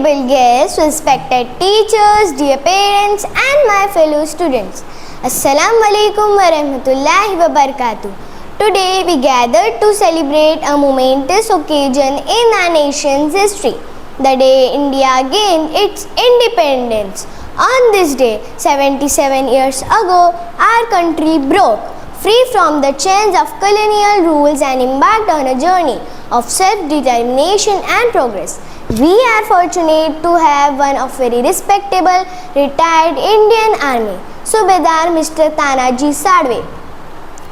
honorable guests, respected teachers, dear parents and my fellow students. Assalamu alaikum wa rahmatullahi wa barakatuh. Today we gathered to celebrate a momentous occasion in our nation's history, the day India gained its independence. On this day, 77 years ago, our country broke free from the chains of colonial rules and embarked on a journey of self-determination and progress. We are fortunate to have one of very respectable retired Indian Army, Subedar Mr. Tanaji Sadve,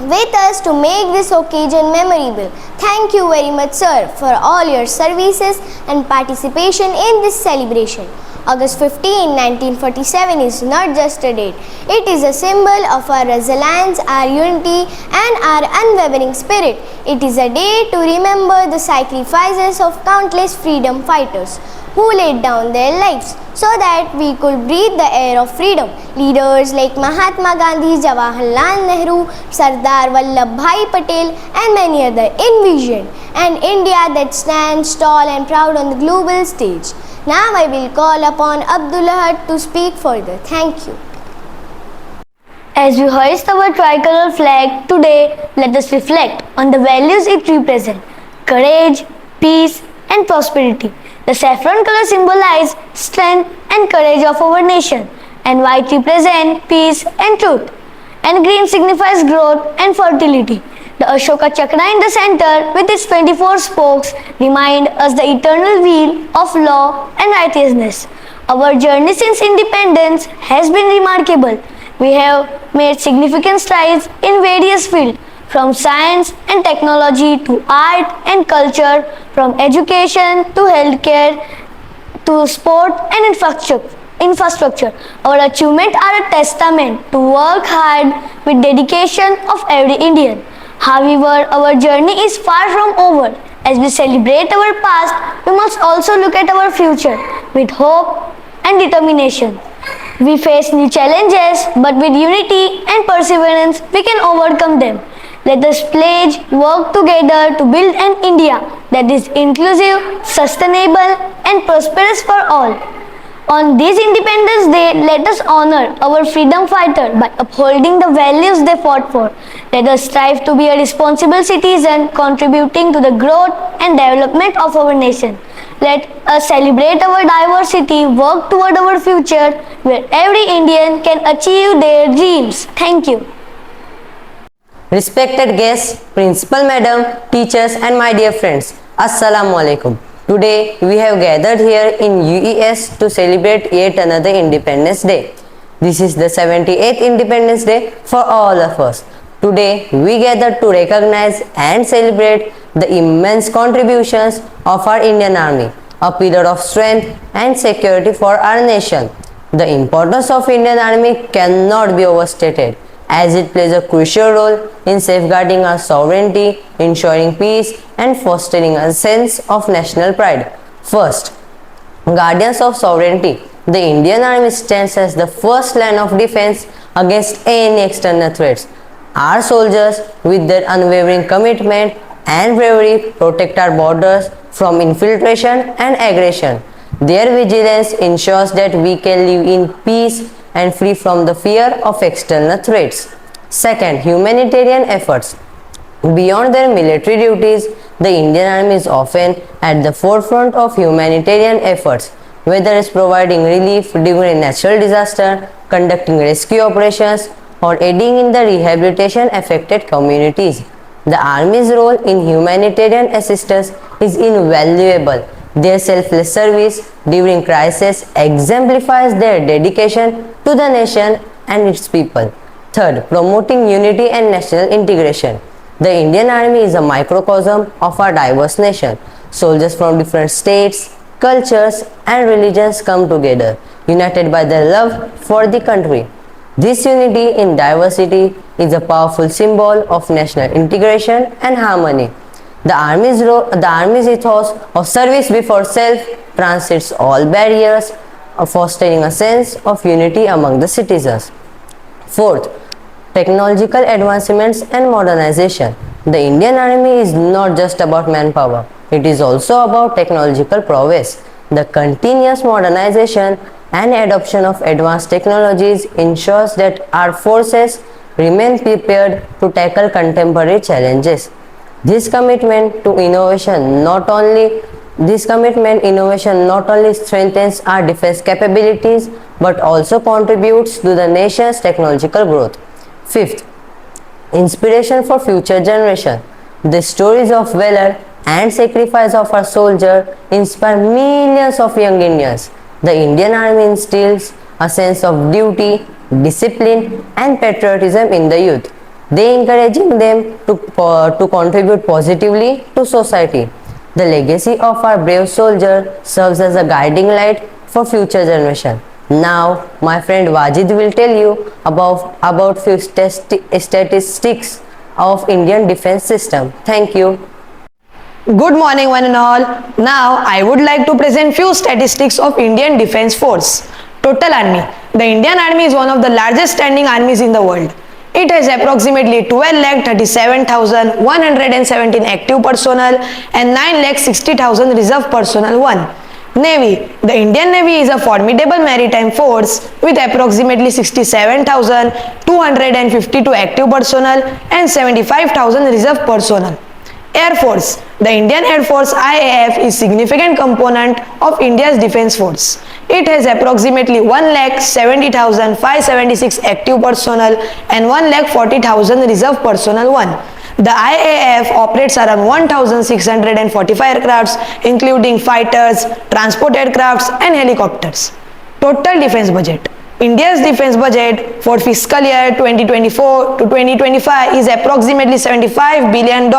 with us to make this occasion memorable. Thank you very much, sir, for all your services and participation in this celebration. August 15, 1947 is not just a date. It is a symbol of our resilience, our unity and our unwavering spirit. It is a day to remember the sacrifices of countless freedom fighters who laid down their lives so that we could breathe the air of freedom. Leaders like Mahatma Gandhi, Jawaharlal Nehru, Sardar Vallabhbhai Patel and many others envisioned an India that stands tall and proud on the global stage. Now I will call upon Abdul Ahad to speak further. Thank you. As we hoist our tricolor flag today, let us reflect on the values it represents: courage, peace and prosperity. The saffron color symbolizes strength and courage of our nation, and white represents peace and truth, and green signifies growth and fertility. The Ashoka Chakra in the center with its 24 spokes remind us the eternal wheel of law and righteousness. Our journey since independence has been remarkable. We have made significant strides in various fields, from science and technology to art and culture, from education to healthcare to sport and infrastructure. Our achievements are a testament to work hard with dedication of every Indian. However, our journey is far from over. As we celebrate our past, we must also look at our future with hope and determination. We face new challenges, but with unity and perseverance, we can overcome them. Let us pledge work together to build an India that is inclusive, sustainable, and prosperous for all. On this Independence Day, let us honor our freedom fighter by upholding the values they fought for. Let us strive to be a responsible citizen, contributing to the growth and development of our nation. Let us celebrate our diversity, work toward our future, where every Indian can achieve their dreams. Thank you. Respected guests, Principal Madam, teachers and my dear friends, Assalamu alaikum. Today we have gathered here in UES to celebrate yet another Independence Day. This is the 78th Independence Day for all of us. Today we gather to recognize and celebrate the immense contributions of our Indian Army, a pillar of strength and security for our nation. The importance of Indian Army cannot be overstated, as it plays a crucial role in safeguarding our sovereignty, ensuring peace and fostering a sense of national pride. First, guardians of sovereignty, the Indian Army stands as the first line of defense against any external threats. Our soldiers, with their unwavering commitment and bravery, protect our borders from infiltration and aggression. Their vigilance ensures that we can live in peace and free from the fear of external threats. Second, humanitarian efforts. Beyond their military duties, the Indian Army is often at the forefront of humanitarian efforts, whether it's providing relief during a natural disaster, conducting rescue operations, or aiding in the rehabilitation affected communities. The Army's role in humanitarian assistance is invaluable. Their selfless service during crisis exemplifies their dedication to the nation and its people. Third, promoting unity and national integration. The Indian Army is a microcosm of our diverse nation. Soldiers from different states, cultures and religions come together, united by their love for the country. This unity in diversity is a powerful symbol of national integration and harmony. The Army's ethos of service before self transcends all barriers, fostering a sense of unity among the citizens. Fourth, technological advancements and modernization. The Indian Army is not just about manpower, it is also about technological prowess. The continuous modernization and adoption of advanced technologies ensures that our forces remain prepared to tackle contemporary challenges. This commitment innovation not only strengthens our defense capabilities but also contributes to the nation's technological growth. Fifth, inspiration for future generation. The stories of valor and sacrifice of our soldiers inspire millions of young Indians. The Indian Army instills a sense of duty, discipline, and patriotism in the youth. They encouraging them to contribute positively to society. The legacy of our brave soldier serves as a guiding light for future generation. Now, my friend Wajid will tell you about few statistics of Indian defense system. Thank you. Good morning one and all. Now I would like to present few statistics of Indian Defence Force. Total Army. The Indian Army is one of the largest standing armies in the world. It has approximately 12,37,117 active personnel and 9,60,000 reserve personnel. 1. Navy. The Indian Navy is a formidable maritime force with approximately 67,252 active personnel and 75,000 reserve personnel. Air Force. The Indian Air Force IAF is significant component of India's defense force. It has approximately 1,70,576 active personnel and 1,40,000 reserve personnel. 1. The IAF operates around 1,645 aircrafts including fighters, transport aircrafts and helicopters. Total defense budget. India's defense budget for fiscal year 2024 to 2025 is approximately $75 billion.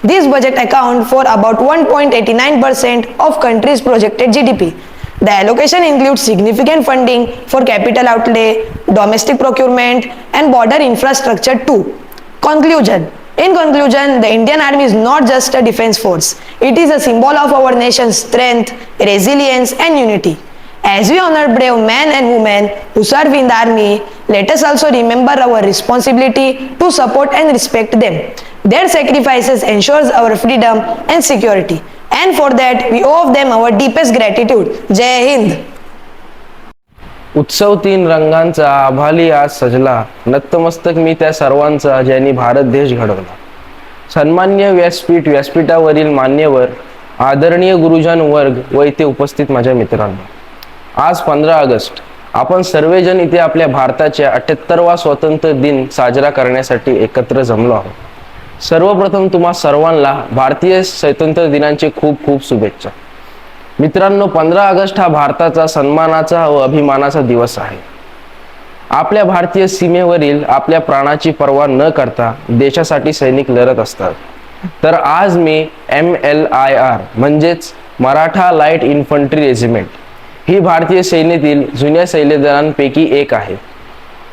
This budget accounts for about 1.89% of country's projected GDP. The allocation includes significant funding for capital outlay, domestic procurement, and border infrastructure too. Conclusion. In conclusion, the Indian Army is not just a defense force. It is a symbol of our nation's strength, resilience, and unity. As we honor brave men and women who serve in the army, let us also remember our responsibility to support and respect them. Their sacrifices ensures our freedom and security, and for that we owe them our deepest gratitude. Jai Hind. उत्सव तीन रंगांचा आभाली आज सजला, नतमस्तक मी त्या सर्वांचा ज्यांनी भारत देश घडवला. सन्मान्य व्यासपीठ, व्यासपीठावरील मान्यवर, आदरणीय गुरुजन वर्ग व इथे उपस्थित माझ्या मित्रांनो, आज 15 ऑगस्ट आपण सर्वजण इथे आपल्या भारताच्या 78वा स्वातंत्र्य दिन साजरा करण्यासाठी एकत्र जमलो आहोत. सर्वप्रथम तुम्हा सर्वांना भारतीय स्वातंत्र्य दिनाचे खूप खूप शुभेच्छा. मित्रांनो, 15 ऑगस्ट हा भारताचा सन्मानाचा व अभिमानाचा दिवस आहे. आपल्या भारतीय सीमेवरील आपल्या प्राणाची पर्वा न करता देशासाठी सैनिक लढत असतात. तर आज मी MLIR म्हणजेच मराठा लाईट इन्फंट्री रेजिमेंट ही भारतीय सेनेतील जुन्या सैन्यदलांपैकी एक आहे.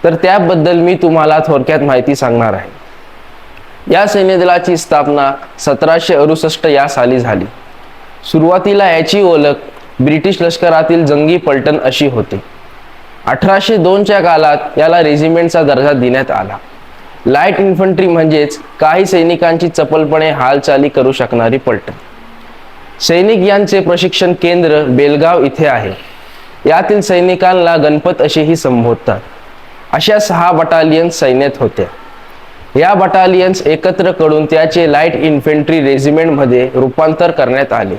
तर त्याबद्दल मी तुम्हाला थोडक्यात माहिती सांगणार आहे. या सैन्यदलाची स्थापना 1768 या साली झाली. सुरुवातीला याची ओळख ब्रिटिश लष्करातील जंगी पलटण अशी होती. 1802च्या काळात याला रेजिमेंटचा दर्जा देण्यात आला. लाईट इन्फंट्री म्हणजेच काही सैनिकांची चपलपणे हालचाली करू शकणारी पलटण. सैनिक यांचे प्रशिक्षण केंद्र बेलगाव इथे आहे. यातील सैनिकांना गणपत असेही संबोधतात. अशा 6 बटालियन्स सैन्यात होत्या. या बटालियन्स एकत्र करून त्याचे लाईट इन्फंट्री रेजिमेंटमध्ये रूपांतर करण्यात आले.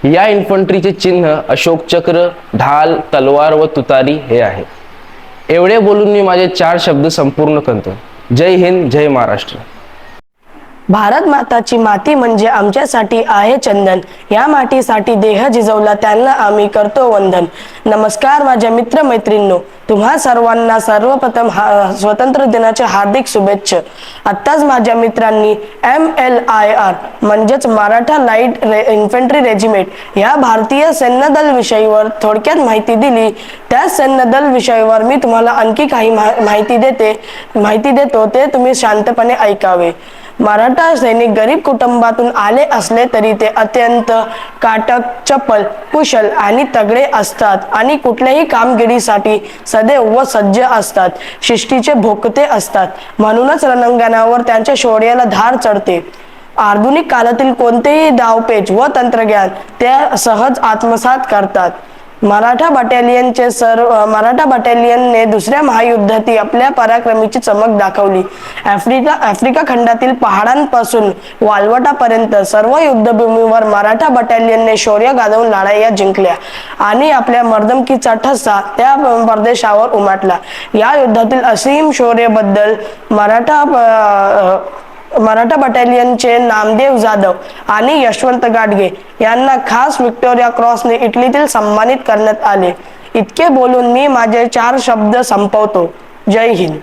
या इन्फंट्रीचे चिन्ह अशोक चक्र, ढाल, तलवार व तुतारी हे आहे. एवढे बोलून मी माझे 4 शब्द संपूर्ण करतो. जय हिंद, जय महाराष्ट्र. भारत माताची माती म्हणजे आमच्यासाठी आहे चंदन. या मातीसाठी देह झिजवला त्यांना आम्ही करतो वंदन. नमस्कार माझ्या मित्र मैत्रिणींनो, तुम्हा सर्वांना सर्वप्रथम स्वातंत्र्य दिनाच्या हार्दिक शुभेच्छा. आत्ताच माझ्या मित्रांनी MLIR म्हणजेच मराठा लाईट इन्फंट्री रेजिमेंट या भारतीय सैन्य दल विषयीवर थोडक्यात माहिती दिली. त्या सैन्य दल विषयीवर मी तुम्हाला आणखी काही माहिती देतो, ते तुम्ही शांतपणे ऐकावे. मराठा सैनिक गरीब कुटुंबातून आले असले तरी ते अत्यंत काटक, चपल, कुशल आणि तगडे असतात आणि कुठल्याही कामगिरीसाठी सदैव व सज्ज असतात. शिस्तीचे भोकते असतात. म्हणूनच रणांगणावर त्यांच्या शौर्याला धार चढते. आधुनिक काळातील कोणतेही डावपेच व तंत्रज्ञान ते सहज आत्मसात करतात. मराठा बटालियनने दुसऱ्या महायुद्धातील आपल्या पराक्रमीची चमक दाखवली. आफ्रिका खंडातील पहाडांपासून वाळवंटापर्यंत सर्व युद्धभूमीवर मराठा बटालियनने शौर्य गाजवून लढाया जिंकल्या आणि आपल्या मर्दमकीचा ठसा त्या प्रदेशावर उमटला. या युद्धातील असीम शौर्याबद्दल मराठा बटालियनचे नामदेव जाधव आणि यशवंत गाडगे यांना खास व्हिक्टोरिया क्रॉसने इटलीतील सन्मानित करण्यात आले. इतके बोलून मी माझे 4 शब्द संपवतो. जय हिंद.